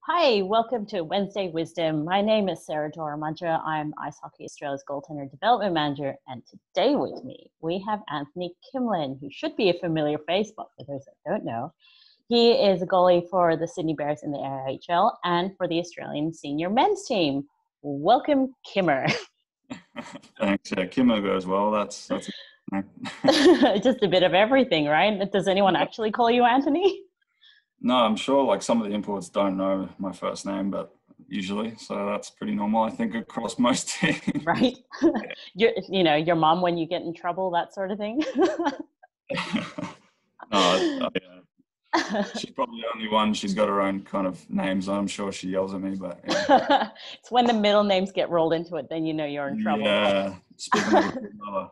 Hi, welcome to Wednesday Wisdom. My name is Sera Doğramacı. I'm Ice Hockey Australia's goaltender development manager, and today with me we have Anthony Kimlin, who should be a familiar face, but for those that don't know, he is a goalie for the Sydney Bears in the AIHL and for the Australian senior men's team. Welcome, Kimmer. Thanks. Yeah, Kimmo goes well. That's Just a bit of everything, right? Does anyone actually call you Anthony? No, I'm sure like some of the imports don't know my first name, but usually, so that's pretty normal, I think, across most teams. Right? Your mom when you get in trouble, that sort of thing. No, she's probably the only one. She's got her own kind of names. I'm sure she yells at me, but yeah. It's when the middle names get rolled into it, then you know you're in trouble. Yeah, speaking of another.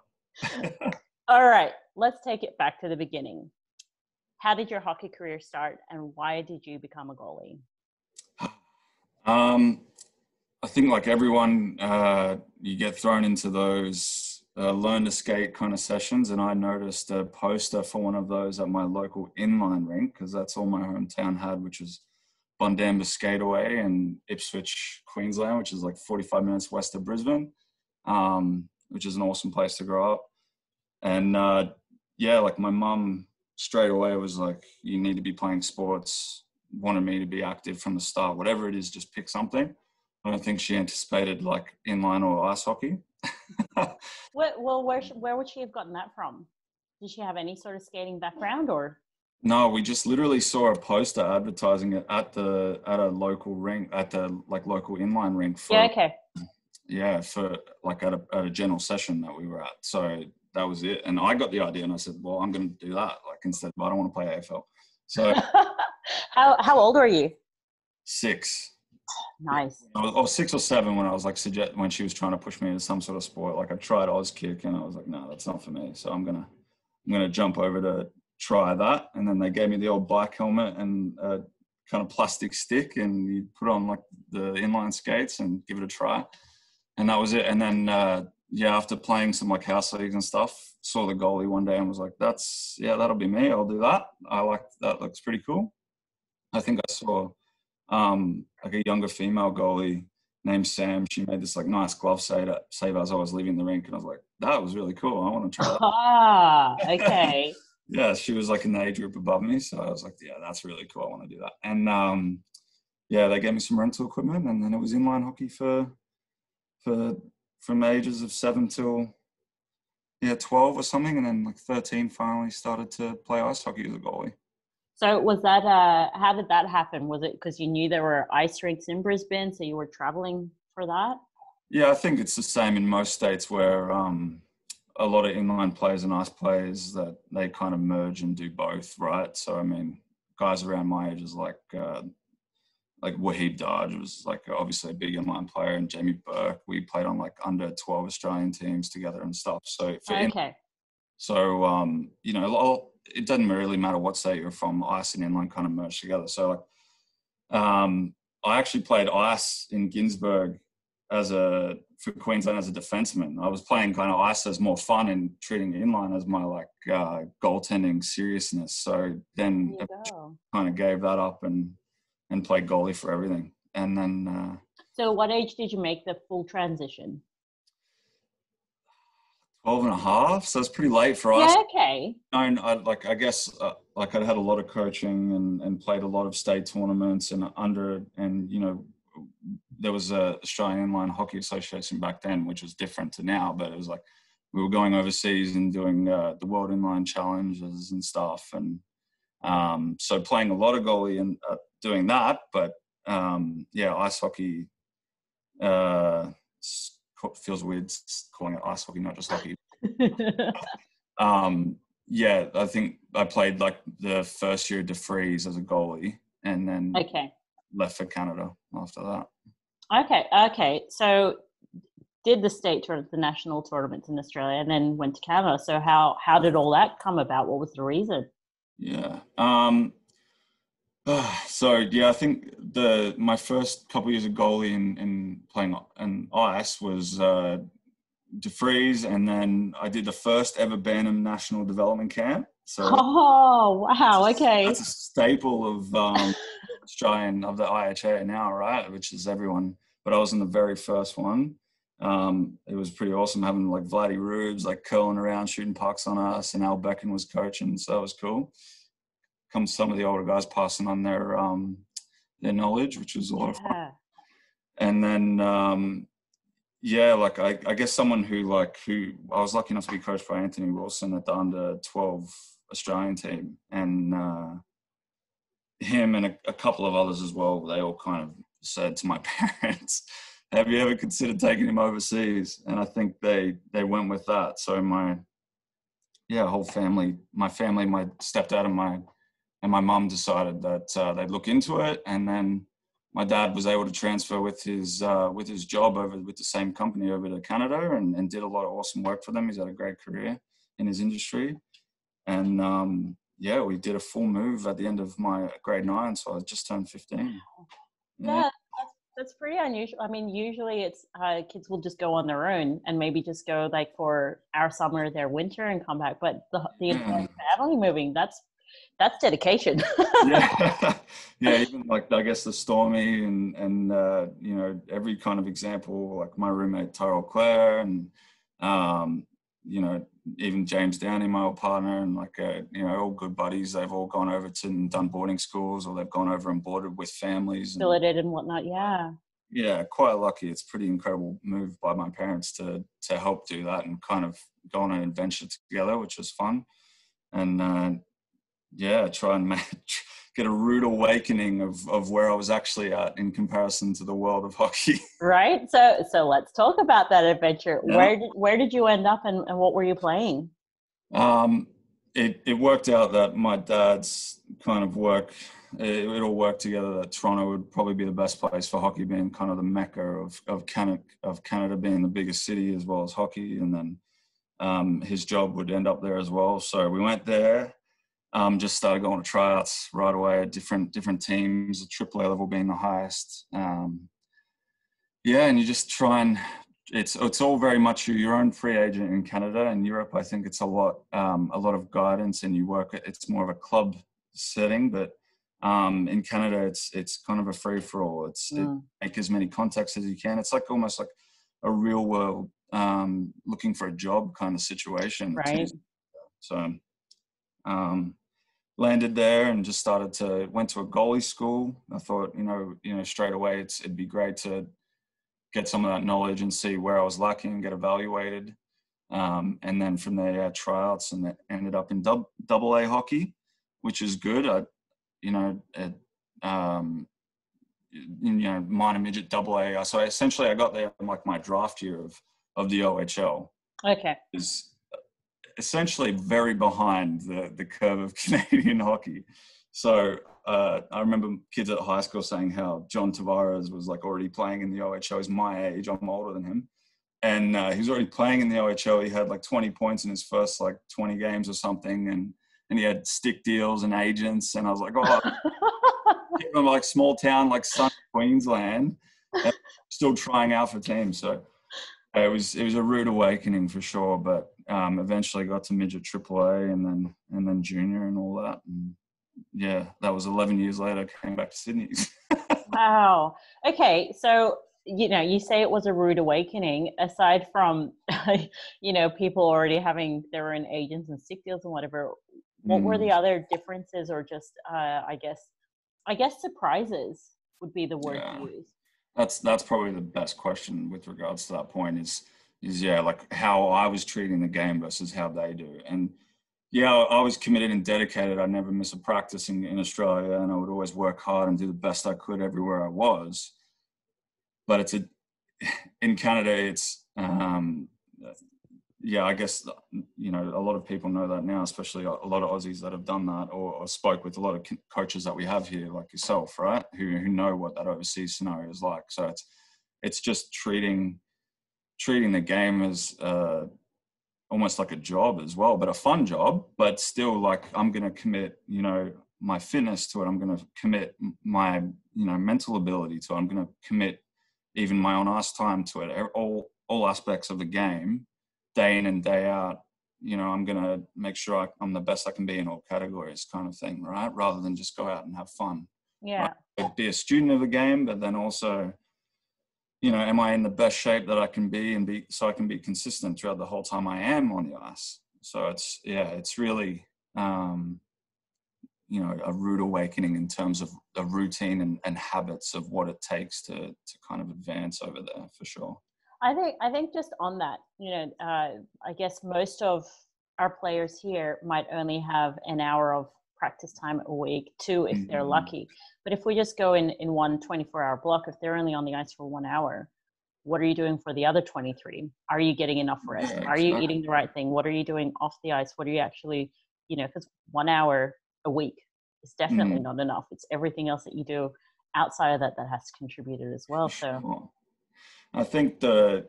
All right, let's take it back to the beginning. How did your hockey career start, and why did you become a goalie? I think like everyone, you get thrown into those learn to skate kind of sessions, and I noticed a poster for one of those at my local inline rink, because that's all my hometown had, which was Bundamba Skateaway in Ipswich, Queensland, which is like 45 minutes west of Brisbane, which is an awesome place to grow up. And like my mum straight away was like, you need to be playing sports, wanted me to be active from the start. Whatever it is, just pick something. I don't think she anticipated like inline or ice hockey. Where would she have gotten that from? Did she have any sort of skating background, or? No, we just literally saw a poster advertising it at a local rink, at the like local inline rink. For like at a general session that we were at. So that was it. And I got the idea and I said, well, I'm going to do that. Like instead, I don't want to play AFL. So how old were you? 6. Nice. Or 6 or 7 when I was like, when she was trying to push me into some sort of sport. Like I tried Auskick and I was like, no, that's not for me. So I'm going to jump over to try that. And then they gave me the old bike helmet and a kind of plastic stick, and you put on like the inline skates and give it a try. And that was it. And then, after playing some like house leagues and stuff, saw the goalie one day and was like, that'll be me. I'll do that. I like that. Looks pretty cool. I think I saw like a younger female goalie named Sam. She made this like nice glove save as I was leaving the rink. And I was like, that was really cool. I want to try that. Ah, okay. Yeah, she was like in the age group above me. So I was like, yeah, that's really cool. I want to do that. And they gave me some rental equipment, and then it was inline hockey from ages of 7 till 12 or something, and then like 13 finally started to play ice hockey as a goalie. So was that how did that happen? Was it because you knew there were ice rinks in Brisbane, so you were traveling for that? Yeah, I think it's the same in most states where a lot of inline players and ice players, that they kind of merge and do both, right? So I mean, guys around my age is like Wahib Dodge was like obviously a big inline player, and Jamie Burke. We played on like under 12 Australian teams together and stuff. So it doesn't really matter what state you're from. Ice and inline kind of merge together. So like, I actually played ice in Ginsberg for Queensland as a defenseman. I was playing kind of ice as more fun and treating inline as my like goaltending seriousness. So then I kind of gave that up and played goalie for everything. And then... So what age did you make the full transition? 12 and a half. So it's pretty late for us. Yeah, okay. I guess I'd had a lot of coaching and played a lot of state tournaments there was a Australian Inline Hockey Association back then, which was different to now, but it was like we were going overseas and doing the World Inline Challenges and stuff. And so playing a lot of goalie and doing that, but ice hockey feels weird calling it ice hockey, not just hockey. I think I played like the first year of DeFreeze as a goalie, and then left for Canada after that. Okay. So did the national tournaments in Australia, and then went to Canada. So how did all that come about? What was the reason? Yeah. I think my first couple of years of goalie in playing in ice was DeFreeze, and then I did the first ever Bantam National Development Camp. So wow, okay. That's a staple of Australian of the IHA now, right? Which is everyone, but I was in the very first one. It was pretty awesome having like Vladdy Rubes like curling around, shooting pucks on us, and Al Becken was coaching, so that was cool. Comes some of the older guys passing on their knowledge, which was a lot of fun. And then like I guess someone who I was lucky enough to be coached by Anthony Wilson at the under 12 Australian team, and him and a couple of others as well. They all kind of said to my parents, "Have you ever considered taking him overseas?" And I think they went with that. So my whole family, my stepdad and my mum decided that they'd look into it, and then my dad was able to transfer with his job over with the same company over to Canada, and did a lot of awesome work for them. He's had a great career in his industry, and we did a full move at the end of my grade 9, so I just turned 15. Yeah, that's pretty unusual. I mean, usually it's kids will just go on their own and maybe just go like for our summer, their winter, and come back. But the entire family moving, that's dedication. Even like I guess the Stormy and every kind of example, like my roommate Tyrell Clare, and even James Downey, my old partner, and all good buddies. They've all gone over to and done boarding schools, or they've gone over and boarded with families, billeted and whatnot. Yeah, quite lucky. It's a pretty incredible move by my parents to help do that and kind of go on an adventure together, which was fun. And try and get a rude awakening of where I was actually at in comparison to the world of hockey. Right. So let's talk about that adventure. Yeah. Where did you end up, and what were you playing? It worked out that my dad's kind of work, it all worked together that Toronto would probably be the best place for hockey, being kind of the mecca of Canada being the biggest city as well as hockey. And then his job would end up there as well. So we went there. Just started going to tryouts right away at different teams, the AAA level being the highest. And you just try and it's all very much your own free agent in Canada. In Europe, I think it's a lot of guidance, and you work. It's more of a club setting, but in Canada, it's kind of a free for all. It make as many contacts as you can. It's like almost like a real world looking for a job kind of situation. Right. So. Landed there and just went to a goalie school. I thought, straight away it'd be great to get some of that knowledge and see where I was lacking and get evaluated. And then from there, tryouts, and ended up in double A hockey, which is good. Minor midget double A. So essentially I got there in like my draft year of the OHL. Okay. Is essentially very behind the curve of Canadian hockey. So I remember kids at high school saying how John Tavares was like already playing in the OHL. He's my age, I'm older than him. And he was already playing in the OHL. He had like 20 points in his first like 20 games or something. And he had stick deals and agents. And I was like, even like small town, like Sun Queensland, still trying out for teams. So it was a rude awakening for sure, but eventually got to midget AAA and then junior and all that. And that was 11 years later. Came back to Sydney. Wow. Okay, so you say it was a rude awakening. Aside from people already having their own agents and stick deals and whatever, what were the other differences, or just I guess surprises would be the word to use? That's probably the best question with regards to that point is like how I was treating the game versus how they do. And I was committed and dedicated. I'd never miss a practice in Australia, and I would always work hard and do the best I could everywhere I was. But in Canada, it's I guess a lot of people know that now, especially a lot of Aussies that have done that or spoke with a lot of coaches that we have here, like yourself, right? Who know what that overseas scenario is like. So it's just treating the game as almost like a job as well, but a fun job, but still like I'm going to commit, my fitness to it. I'm going to commit my, mental ability to it. I'm going to commit even my own ice time to it. All aspects of the game, day in and day out, I'm going to make sure I'm the best I can be in all categories kind of thing, right? Rather than just go out and have fun. Yeah. Like, be a student of the game, but then also, you know, am I in the best shape that I can be so I can be consistent throughout the whole time I am on the ice. So it's really, you know, a rude awakening in terms of the routine and habits of what it takes to kind of advance over there, for sure. I think just on that, you know, I guess most of our players here might only have an hour of practice time a week, 2 if they're lucky. But if we just go in one 24-hour block, if they're only on the ice for 1 hour, what are you doing for the other 23? Are you getting enough rest? Yeah, Are you eating the right thing? What are you doing off the ice? What are you actually, you know, because 1 hour a week is definitely not enough. It's everything else that you do outside of that has contributed as well. So sure. I think the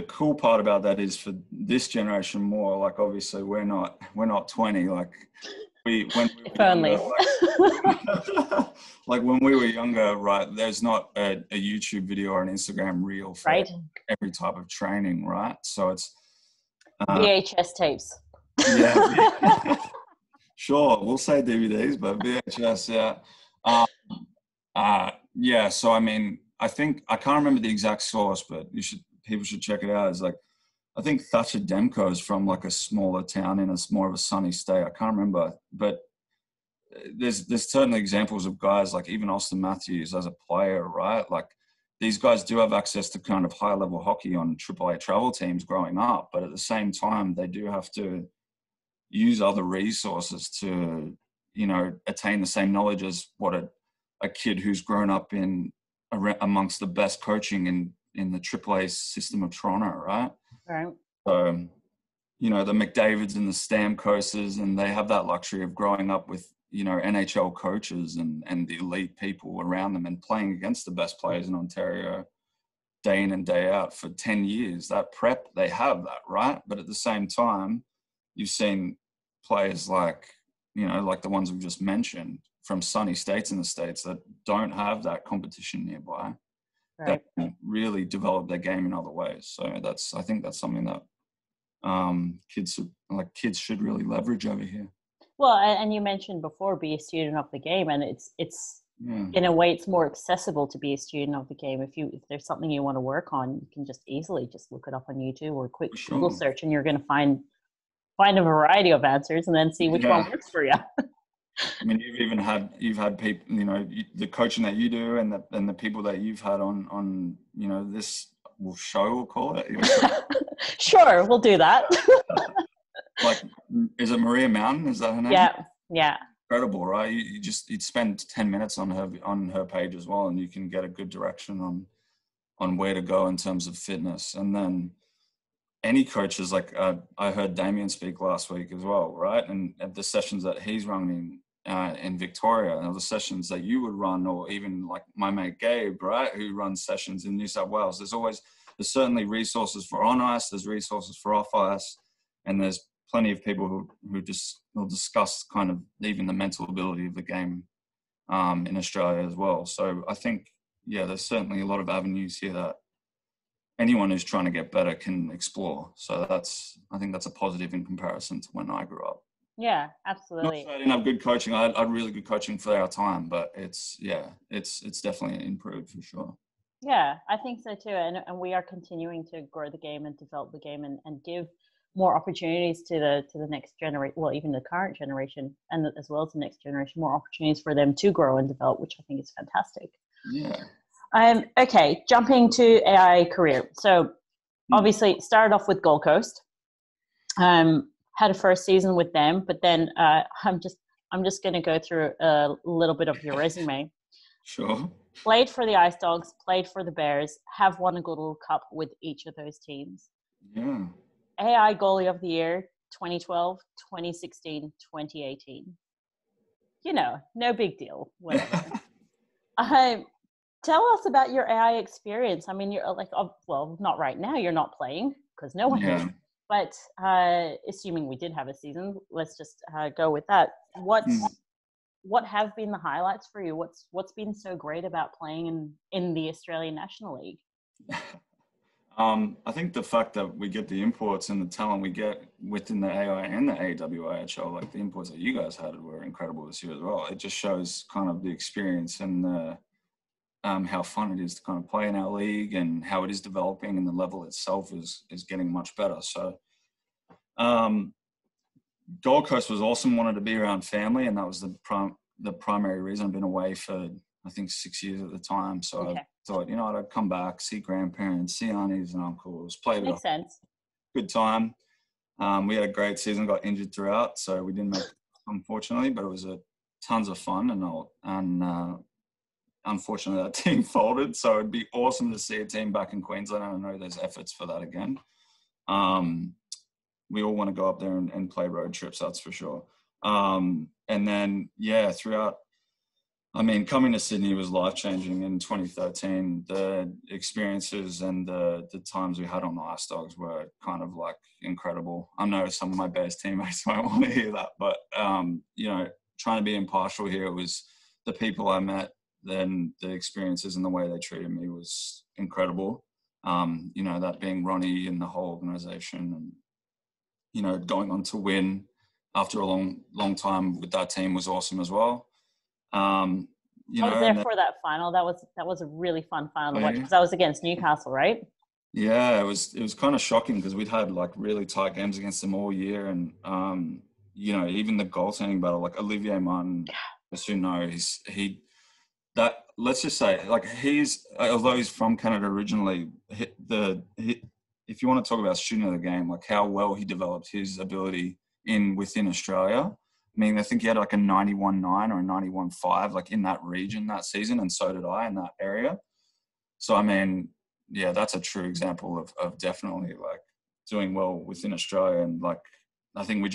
cool part about that is for this generation more, like, obviously we're not 20, like when we if were only. younger, like when we were younger, right, there's not a YouTube video or an Instagram reel for every type of training, right? So it's VHS tapes. Yeah. Sure, we'll say DVDs, but VHS, yeah. So I mean, I think I can't remember the exact source, but people should check it out. It's like, I think Thatcher Demko is from like a smaller town in more of a sunny state. I can't remember, but there's certain examples of guys like even Austin Matthews as a player, right? Like these guys do have access to kind of high level hockey on AAA travel teams growing up, but at the same time, they do have to use other resources to, you know, attain the same knowledge as what a kid who's grown up amongst the best coaching in the AAA system of Toronto, right? Right. So, you know, the McDavids and the Stamkoses, and they have that luxury of growing up with, you know, NHL coaches and the elite people around them and playing against the best players in Ontario day in and day out for 10 years. That prep, they have that, right? But at the same time, you've seen players like, you know, like the ones we've just mentioned from sunny states in the States that don't have that competition nearby, that really develop their game in other ways. So I think that's something that kids should really leverage over here. Well, and you mentioned before, be a student of the game, and it's in a way it's more accessible to be a student of the game. If there's something you want to work on, you can just easily just look it up on YouTube or a quick Google search, and you're going to find a variety of answers, and then see which one works for you. I mean, you've had people, you know, the coaching that you do, and the people that you've had on you know, this show, we'll call it. Sure, we'll do that. Like, is it Maria Mountain? Is that her name? Yeah. Incredible, right? You'd spend 10 minutes on her page as well, and you can get a good direction on where to go in terms of fitness. And then any coaches, like I heard Damien speak last week as well, right? And at the sessions that he's running in Victoria, and the sessions that you would run, or even like my mate Gabe, right, who runs sessions in New South Wales, there's certainly resources for on ice, there's resources for off ice, and there's plenty of people who just will discuss kind of even the mental ability of the game in Australia as well. So I think, there's certainly a lot of avenues here that anyone who's trying to get better can explore. So I think that's a positive in comparison to when I grew up. Yeah, absolutely. Not that I didn't have good coaching. I had really good coaching for our time, but it's definitely improved for sure. Yeah, I think so too. And we are continuing to grow the game and develop the game and give more opportunities to the next generation, well, even the current generation, and as well as the next generation, more opportunities for them to grow and develop, which I think is fantastic. Yeah. Okay, jumping to AI career. So obviously started off with Gold Coast, had a first season with them, but then I'm just going to go through a little bit of your resume. Sure. Played for the Ice Dogs, played for the Bears, have won a Gold Cup with each of those teams. Yeah. AI Goalie of the Year, 2012, 2016, 2018. You know, no big deal, whatever. Tell us about your AI experience. I mean, you're like, well, not right now, you're not playing because no one is. But assuming we did have a season, let's just go with that. What have been the highlights for you? What's been so great about playing in the Australian National League? I think the fact that we get the imports and the talent we get within the AI and the AWAHL, like the imports that you guys had were incredible this year as well. It just shows kind of the experience and the, how fun it is to kind of play in our league and how it is developing, and the level itself is getting much better. So Gold Coast was awesome, wanted to be around family, and that was the primary reason. I've been away for, I think, 6 years at the time. So I thought, I'd come back, see grandparents, see aunties and uncles, play a bit. Makes sense. Good time. We had a great season, got injured throughout, so we didn't make it, unfortunately, but it was tons of fun, and unfortunately that team folded. So it'd be awesome to see a team back in Queensland, and I know there's efforts for that again. We all want to go up there and play road trips, that's for sure. And then, throughout, coming to Sydney was life-changing in 2013. The experiences and the times we had on the Ice Dogs were kind of like incredible. I know some of my best teammates might want to hear that, but, trying to be impartial here, it was the people I met, then the experiences and the way they treated me was incredible. That being Ronnie and the whole organization, and, going on to win after a long time with that team was awesome as well. I was there for that final. That was a really fun final to watch, because that was against Newcastle, right? Yeah, it was kind of shocking because we'd had like really tight games against them all year, and even the goaltending battle, like Olivier Martin, as you know, let's just say, like, although he's from Canada originally, if you want to talk about student of the game, like how well he developed his ability within Australia. I think he had like a 91.9 or a 91.5, like in that region that season, and so did I in that area. So that's a true example of definitely like doing well within Australia, and like I think we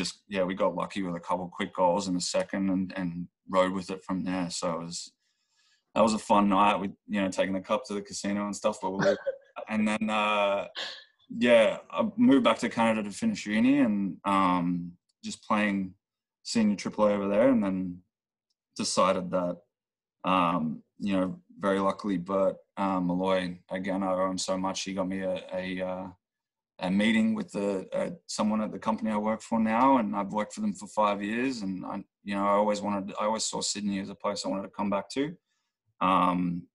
got lucky with a couple of quick goals in the second and rode with it from there. So that was a fun night. We, taking the cup to the casino and stuff, and then, I moved back to Canada to finish uni, and just playing senior AAA over there, and then decided that, very luckily, Bert Malloy, again, I owe him so much. He got me a meeting with someone at the company I work for now, and I've worked for them for 5 years, and I always saw Sydney as a place I wanted to come back to. And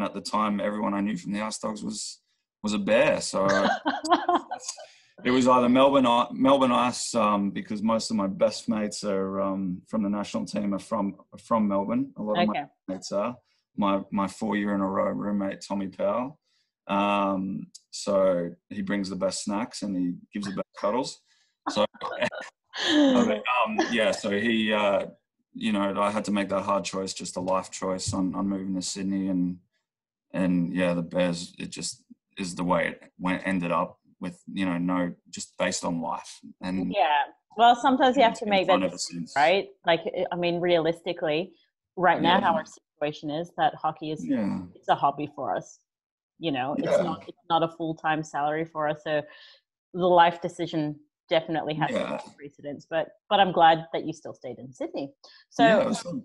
at the time, everyone I knew from the Ice Dogs was a Bear. So it was either Melbourne Ice, because most of my best mates are from the national team are from Melbourne. A lot of my mates are. My 4 year in a row roommate, Tommy Powell. So he brings the best snacks and he gives the best cuddles. So, so he, I had to make that hard choice, just a life choice on moving to Sydney, and the Bears, it just is the way it ended up with, just based on life. And well, sometimes you have to make that decision, right? Like, realistically, right now, how our situation is that hockey is it's a hobby for us. It's not a full-time salary for us. So the life decision definitely has to take precedence. But I'm glad that you still stayed in Sydney. So, so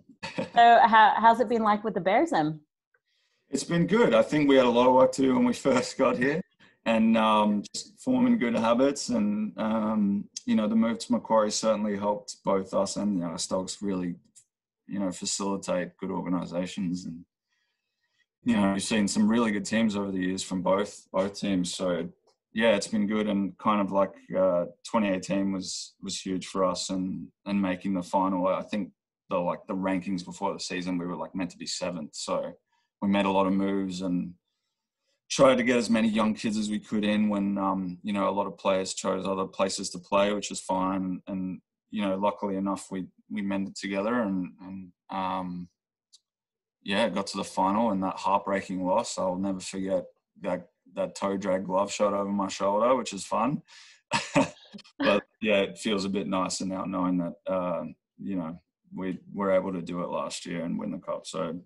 how's it been like with the Bears then? It's been good. I think we had a lot of work to do when we first got here, and just forming good habits. And the move to Macquarie certainly helped both us and the Ice Dogs really, facilitate good organisations. And we've seen some really good teams over the years from both teams. So it's been good, and kind of like 2018 was huge for us, and making the final. I think the rankings before the season, we were like meant to be 7th. So we made a lot of moves and tried to get as many young kids as we could in when, a lot of players chose other places to play, which is fine. And, luckily enough, we mended together and got to the final, and that heartbreaking loss. I'll never forget that toe drag glove shot over my shoulder, which is fun. But it feels a bit nicer now knowing that, we were able to do it last year and win the cup. So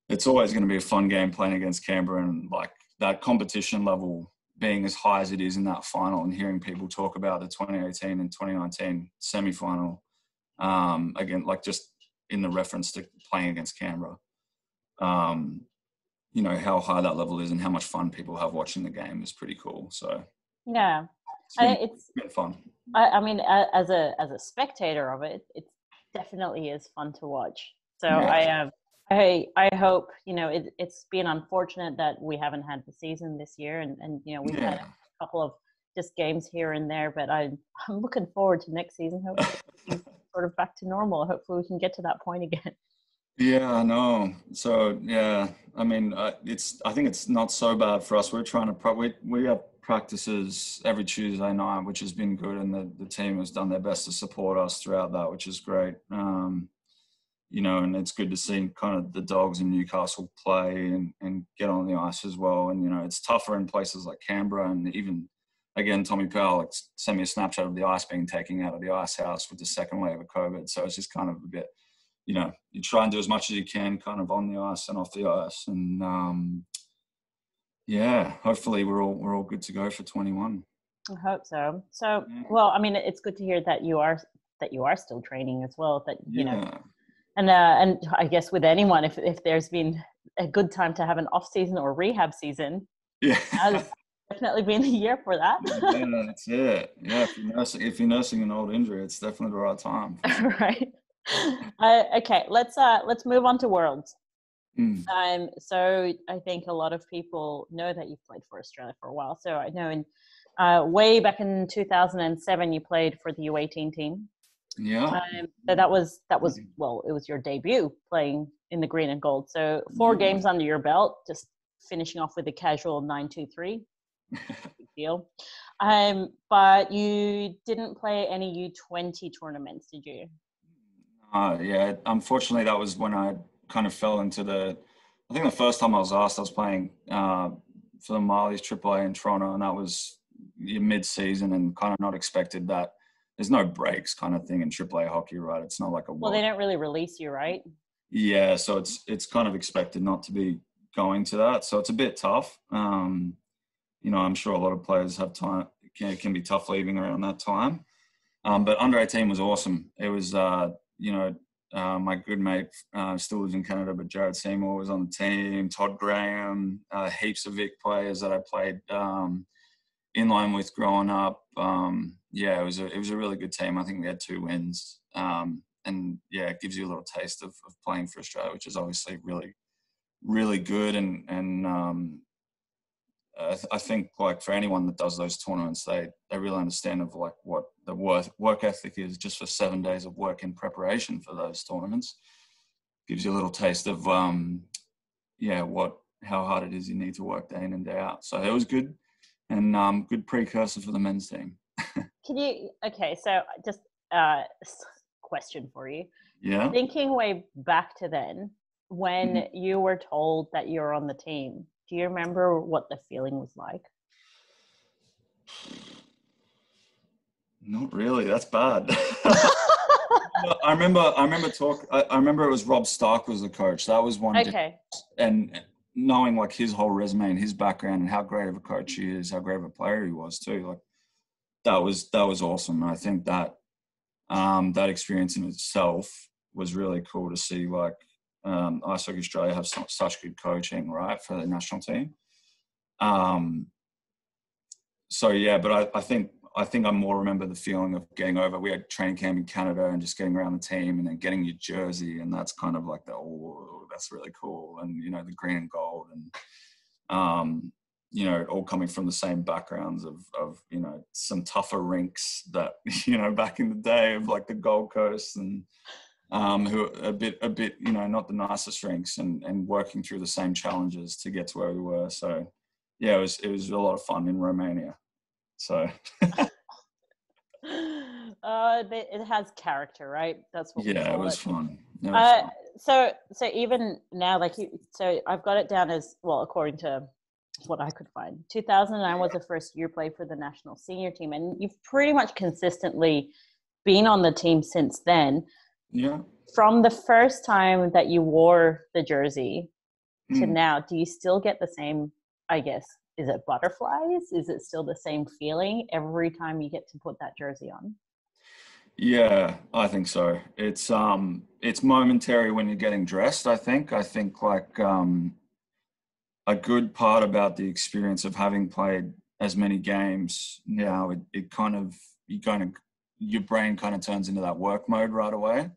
it's always going to be a fun game playing against Canberra, and like that competition level being as high as it is in that final, and hearing people talk about the 2018 and 2019 semi-final, again, like just in the reference to playing against Canberra. you know, how high that level is and how much fun people have watching the game is pretty cool. So Yeah, it's been fun. I mean, as a spectator of it, it definitely is fun to watch. So Yeah. I hope, you know, it's been unfortunate that we haven't had the season this year, and you know, we've had a couple of just games here and there, but I'm looking forward to next season. Hopefully things sort of back to normal. Hopefully we can get to that point again. Yeah, I know. So yeah, I mean, I think it's not so bad for us. We're trying to we have practices every Tuesday night, which has been good, and the team has done their best to support us throughout that, which is great. You know, and it's good to see kind of the Dogs in Newcastle play and get on the ice as well. And you know, it's tougher in places like Canberra, and even again, Tommy Powell like, sent me a snapshot of the ice being taken out of the ice house with the second wave of COVID. So it's just kind of a bit, you know, you try and do as much as you can kind of on the ice and off the ice. And yeah, hopefully we're all good to go for 21. I hope so. So, well, I mean, it's good to hear that you are still training as well, that, you know, and I guess with anyone, if there's been a good time to have an off season or rehab season, has definitely been the year for that. Yeah, that's it. Yeah, if you're nursing an old injury, it's definitely the right time. Sure. Right. Okay, let's move on to Worlds. So I think a lot of people know that you've played for Australia for a while. So I know in way back in 2007 you played for the U18 team. Yeah. That was well, it was your debut playing in the green and gold. So 4 games under your belt, just finishing off with a casual 9-2-3. Big deal. But you didn't play any U20 tournaments, did you? Yeah, unfortunately, that was when I kind of fell into I think the first time I was asked, I was playing for the Marlies AAA in Toronto, and that was mid-season and kind of not expected that. There's no breaks kind of thing in AAA hockey, right? It's not like well, they don't really release you, right? Yeah, so it's kind of expected not to be going to that. So it's a bit tough. You know, I'm sure a lot of players have time. It can be tough leaving around that time. But under 18 was awesome. It was, you know, my good mate still lives in Canada, but Jared Seymour was on the team. Todd Graham, heaps of Vic players that I played in line with growing up. Yeah, it was a really good team. I think we had 2 wins. And yeah, it gives you a little taste of playing for Australia, which is obviously really, really good. And I think like for anyone that does those tournaments, they really understand of like what the work ethic is just for 7 days of work in preparation for those tournaments. Gives you a little taste of how hard it is you need to work day in and day out. So it was good, and good precursor for the men's team. So just question for you. Yeah. Thinking way back to then, when you were told that you're on the team, do you remember what the feeling was like? Not really. That's bad. I remember it was Rob Stark was the coach. That was one. Okay. And knowing like his whole resume and his background and how great of a coach he is, how great of a player he was too. Like that was awesome. And I think that that experience in itself was really cool to see. Like Ice Hockey Australia have such good coaching, right, for the national team. So yeah, but I think I more remember the feeling of getting over. We had training camp in Canada and just getting around the team and then getting your jersey, and that's kind of like that's really cool. And you know, the green and gold, and you know, all coming from the same backgrounds of you know, some tougher rinks that you know, back in the day of like the Gold Coast and who are a bit you know, not the nicest rinks, and working through the same challenges to get to where we were. So yeah, it was a lot of fun in Romania. So it has character, right? That's what we call it was fun. So even now, like so I've got it down as, well, according to what I could find, 2009 was the first year play for the national senior team, and you've pretty much consistently been on the team since then. Yeah. From the first time that you wore the jersey to now, do you still get the same, I guess, is it butterflies? Is it still the same feeling every time you get to put that jersey on? Yeah, I think so. It's momentary when you're getting dressed. I think like a good part about the experience of having played as many games now, your brain kind of turns into that work mode right away.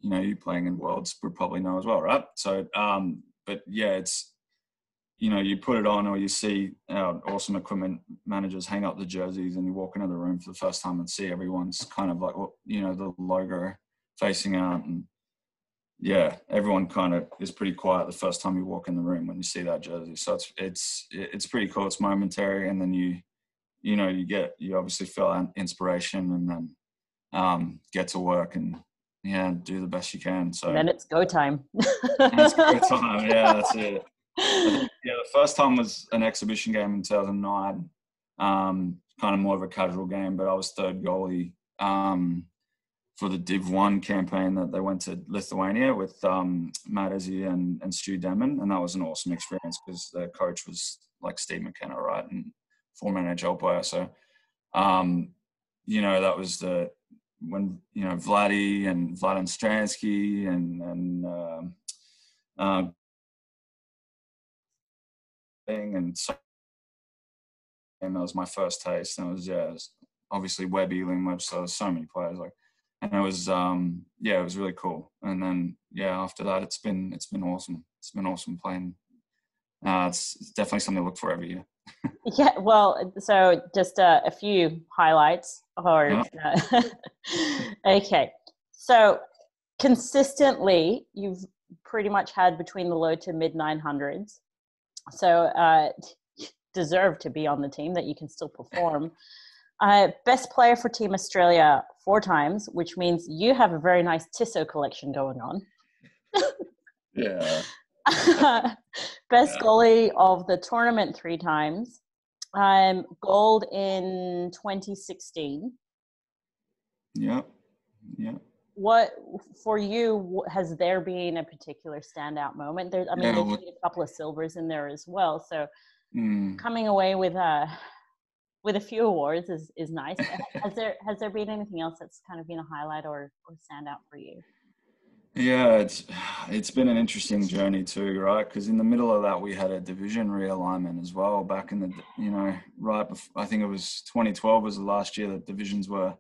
You know, you playing in Worlds would probably know as well, right? So, but yeah, it's, you know, you put it on, or you see our awesome equipment managers hang up the jerseys, and you walk into the room for the first time and see everyone's kind of like, you know, the logo facing out, and yeah, everyone kind of is pretty quiet the first time you walk in the room when you see that jersey. So it's pretty cool. It's momentary, and then you obviously feel inspiration, and then get to work and do the best you can. So And then it's go time. it's go time. Yeah, that's it. I think, the first time was an exhibition game in 2009, kind of more of a casual game, but I was third goalie for the Div 1 campaign that they went to Lithuania with Matt Ezzy and Stu Denman, and that was an awesome experience because the coach was like Steve McKenna, right, and former NHL player. So, that was when Vladdy and Vladan Stransky and so, and that was my first taste. And it was obviously Webb Ealing, so so many players and it was it was really cool. And then after that it's been awesome. It's been awesome playing. It's definitely something to look for every year. Yeah, well, so just a few highlights. Okay, so consistently you've pretty much had between the low to mid 900s. So deserve to be on the team that you can still perform. Best player for Team Australia 4 times, which means you have a very nice Tissot collection going on. Yeah. Best goalie of the tournament 3 times. Gold in 2016. Yeah. What for you, has there been a particular standout moment? There's been a couple of silvers in there as well. So coming away with a few awards is nice. Has there been anything else that's kind of been a highlight or standout for you? Yeah, it's been an interesting journey too, right? Because in the middle of that, we had a division realignment as well. Back in the right before, I think it was 2012 was the last year that divisions were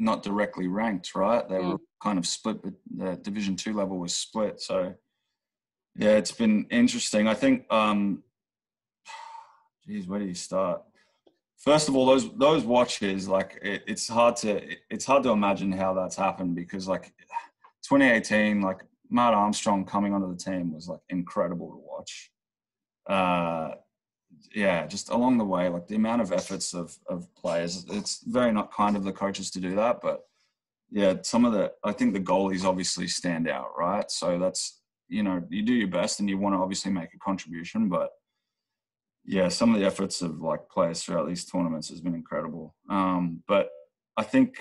not directly ranked, right? They were kind of split, but the Division 2 level was split. So yeah, it's been interesting. I think, where do you start? First of all, those watches, like it's hard to imagine how that's happened, because like 2018, like Matt Armstrong coming onto the team was like incredible to watch. Just along the way, like the amount of efforts of players, it's very not kind of the coaches to do that, but I think the goalies obviously stand out, right? So that's, you do your best and you want to obviously make a contribution, but some of the efforts of like players throughout these tournaments has been incredible. But I think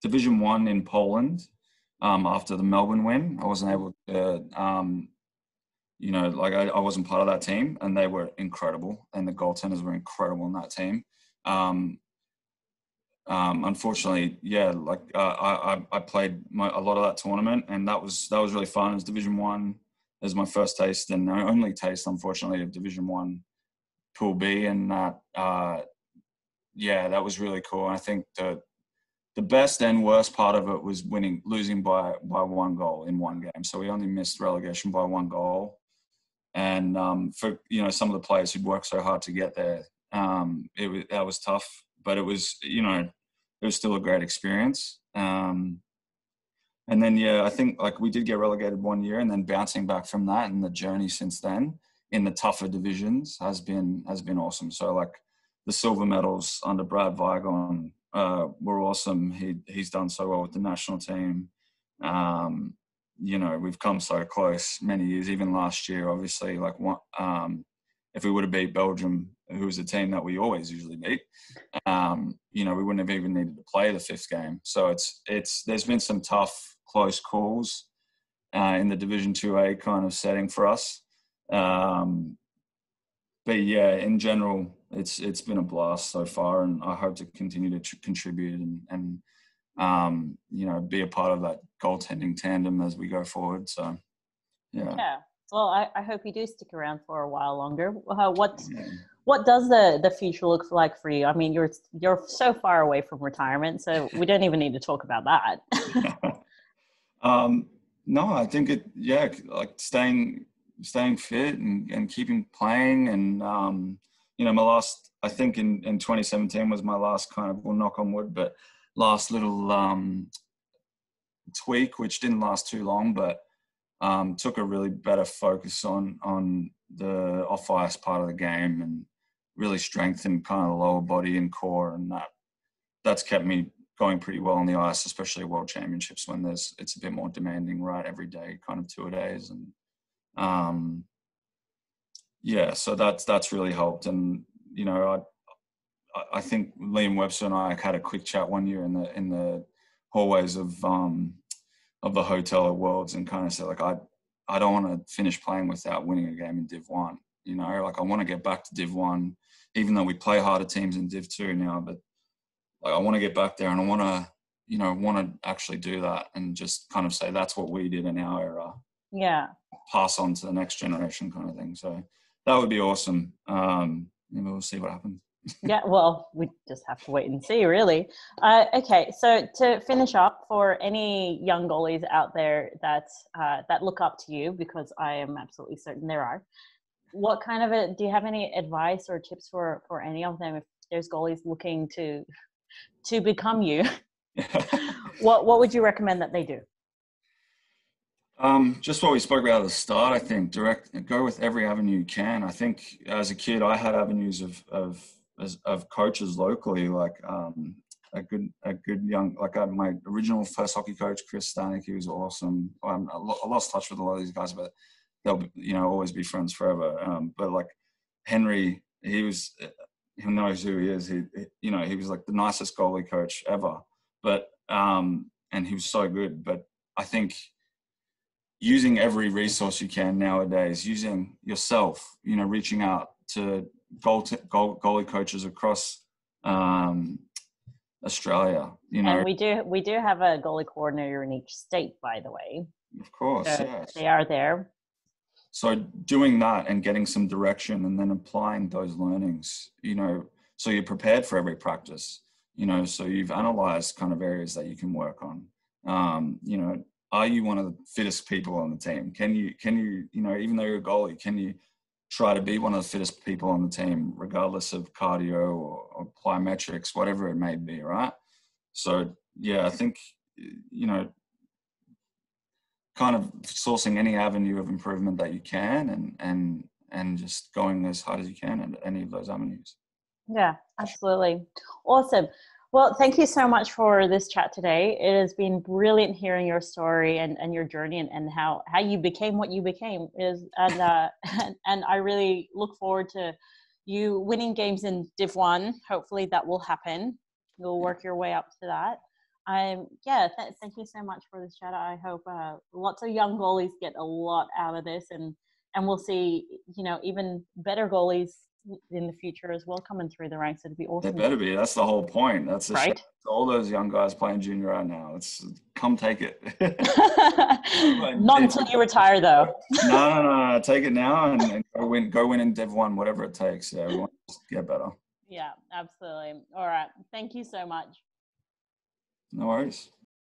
Division 1 in Poland, after the Melbourne win, I wasn't able to, I wasn't part of that team, and they were incredible, and the goaltenders were incredible in that team. Unfortunately, I played a lot of that tournament, and that was really fun. It was Division 1. It was my first taste and only taste, unfortunately, of Division 1 Pool B, and that was really cool. And I think the best and worst part of it was losing by 1 goal in 1 game. So we only missed relegation by 1 goal. And for some of the players who'd worked so hard to get there, that was tough. But it was still a great experience. And then I think like we did get relegated 1 year, and then bouncing back from that, and the journey since then in the tougher divisions has been awesome. So like the silver medals under Brad Vigon were awesome. He's done so well with the national team. We've come so close many years, even last year, obviously, like if we would have beat Belgium, who was a team that we always usually beat, we wouldn't have even needed to play the 5th game. So there's been some tough, close calls in the Division 2A kind of setting for us. But in general, it's been a blast so far, and I hope to continue to contribute and be a part of that goaltending tandem as we go forward. So Yeah. Yeah. Well, I hope you do stick around for a while longer. Yeah. What does the future look like for you? I mean, you're so far away from retirement, so we don't even need to talk about that. No, I think like staying fit and keeping playing. And, I think in 2017 was my last kind of, well, knock on wood, but last little tweak, which didn't last too long, but took a really better focus on the off ice part of the game and really strengthened kind of the lower body and core, and that's kept me going pretty well on the ice, especially World Championships when it's a bit more demanding, right? Every day, kind of 2-a-days, and so that's really helped. And I think Liam Webster and I had a quick chat one year in the hallways of the hotel at Worlds, and kind of said, like, I don't want to finish playing without winning a game in Div 1. Like, I want to get back to Div 1, even though we play harder teams in Div 2 now, but like, I want to get back there, and I want to actually do that and just kind of say that's what we did in our era. Yeah. Pass on to the next generation, kind of thing. So that would be awesome. Maybe we'll see what happens. Yeah, well, we just have to wait and see, really. Okay, so to finish up, for any young goalies out there that look up to you, because I am absolutely certain there are, what kind of do you have any advice or tips for any of them if there's goalies looking to become you? What would you recommend that they do? Just what we spoke about at the start. I think go with every avenue you can. I think as a kid, I had avenues of coaches locally, like a good young, like my original first hockey coach, Chris Stanek. He was awesome. I lost touch with a lot of these guys, but they'll always be friends forever. But like Henry, he knows who he is. He was like the nicest goalie coach ever. But and he was so good. But I think using every resource you can nowadays, using yourself, reaching out to goalie coaches across Australia. And we do have a goalie coordinator in each state, by the way. Of course, so yes. They are there. So doing that and getting some direction, and then applying those learnings, so you're prepared for every practice, so you've analyzed kind of areas that you can work on. Are you one of the fittest people on the team? Can you, even though you're a goalie, can you try to be one of the fittest people on the team, regardless of cardio or plyometrics, whatever it may be, right? So, yeah, I think, kind of sourcing any avenue of improvement that you can, and just going as hard as you can at any of those avenues. Yeah, absolutely. Awesome. Well, thank you so much for this chat today. It has been brilliant hearing your story and your journey and how you became what you became. And I really look forward to you winning games in Div 1. Hopefully that will happen. You'll work your way up to that. Thank you so much for this chat. I hope lots of young goalies get a lot out of this, and we'll see, even better goalies in the future as well coming through the ranks. It'd be awesome. They better be. That's the whole point. That's the right. All those young guys playing junior right now. It's come take it. Not until you retire, though. No. Take it now and go win in Div 1, whatever it takes. Yeah, we want to get better. Yeah, absolutely. All right. Thank you so much. No worries.